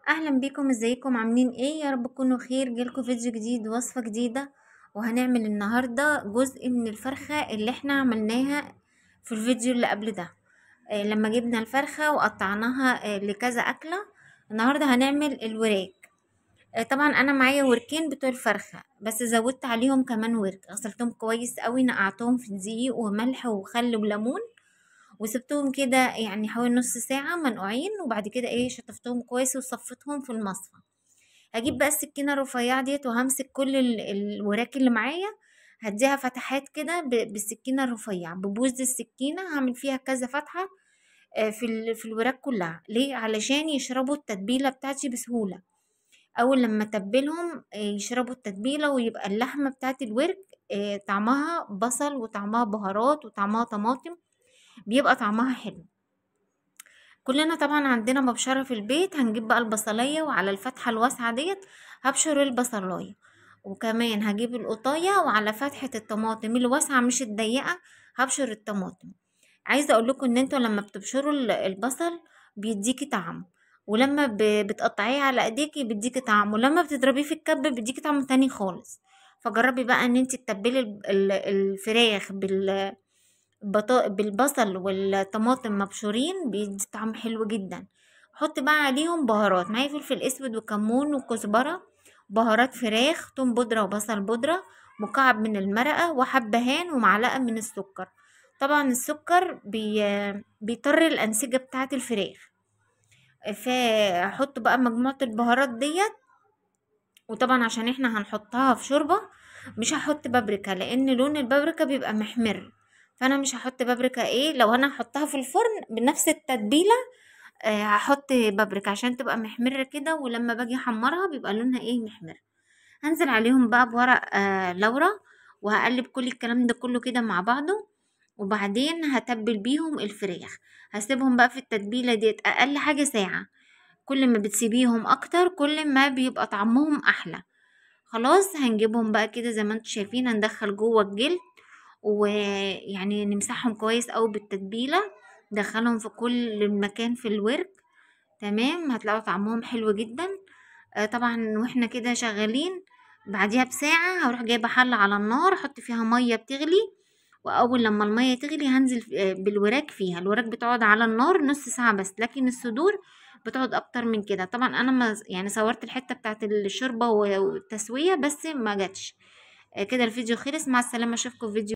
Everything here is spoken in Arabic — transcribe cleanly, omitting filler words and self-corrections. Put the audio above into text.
اهلا بيكم، ازيكم؟ عاملين ايه؟ يا رب تكونوا خير. جيلكم فيديو جديد، وصفة جديدة. وهنعمل النهاردة جزء من الفرخة اللي احنا عملناها في الفيديو اللي قبل ده. لما جبنا الفرخة وقطعناها لكذا أكلة. النهاردة هنعمل الوراك. طبعا انا معايا وركين بتوع الفرخة، بس زودت عليهم كمان ورك، غسلتهم كويس قوي، نقعتهم في دقيق وملح وخل وليمون، وسبتهم كده يعني حوالي نص ساعة منقوعين. وبعد كده شطفتهم كويس وصفتهم في المصفى. هجيب بقى السكينة الرفيعة ديت وهمسك كل الوراك اللي معايا، هديها فتحات كده بالسكينة الرفيعة، ببوز السكينة هعمل فيها كذا فتحة. في الوراك كلها، ليه؟ علشان يشربوا التتبيلة بتاعتي بسهولة. اول لما اتبلهم يشربوا التتبيلة، ويبقى اللحمة بتاعت الورك طعمها بصل وطعمها بهارات وطعمها طماطم، بيبقى طعمها حلو. كلنا طبعا عندنا مبشرة في البيت، هنجيب بقى البصلية، وعلى الفتحة الواسعة ديت هبشر البصلاية. وكمان هجيب القطاية، وعلى فتحة الطماطم الواسعة مش الضيقة هبشر الطماطم. عايزة اقول لكم ان انتوا لما بتبشروا البصل بيديكي طعم، ولما بتقطعيه على ايديكي بيديكي طعم، ولما بتضربيه في الكب بيديكي طعم تاني خالص. فجربي بقى ان انت تتبلي الفراخ بالبصل والطماطم مبشورين، بيدي طعم حلو جدا. حط بقى عليهم بهارات، معايا فلفل اسود وكمون وكزبرة، بهارات فراخ، توم بودرة وبصل بودرة، مكعب من المرقة وحبهان ومعلقة من السكر. طبعا السكر بيطر الأنسجة بتاعة الفراخ. فحط بقى مجموعة البهارات ديت. وطبعا عشان احنا هنحطها في شوربة، مش هحط بابريكا لان لون البابريكا بيبقى محمر. فانا مش هحط بابريكا. لو انا هحطها في الفرن بنفس التتبيلة هحط بابريكا عشان تبقى محمرة كده، ولما باجي احمرها بيبقى لونها محمر. هنزل عليهم بقى بورق لورا، وهقلب كل الكلام ده كله كده مع بعضه. وبعدين هتبل بيهم الفراخ، هسيبهم بقى في التتبيلة ديت اقل حاجة ساعة. كل ما بتسيبيهم اكتر كل ما بيبقى طعمهم احلى. خلاص هنجيبهم بقى كده زي ما انتم شايفين، هندخل جوه الجلد، ويعني نمسحهم كويس قوي بالتتبيله، ندخلهم في كل مكان في الورك. تمام، هتلاقوا طعمهم حلو جدا. طبعا واحنا كده شغالين، بعديها بساعة هروح جايبة حلة على النار، احط فيها مية بتغلي. واول لما المية تغلي هنزل بالوراك فيها. الوراك بتقعد على النار نص ساعة بس، لكن الصدور بتقعد اكتر من كده. طبعا انا ما يعني صورت الحتة بتاعت الشوربة والتسوية بس ما جاتش. كده الفيديو خلص، مع السلامة، اشوفكم في فيديو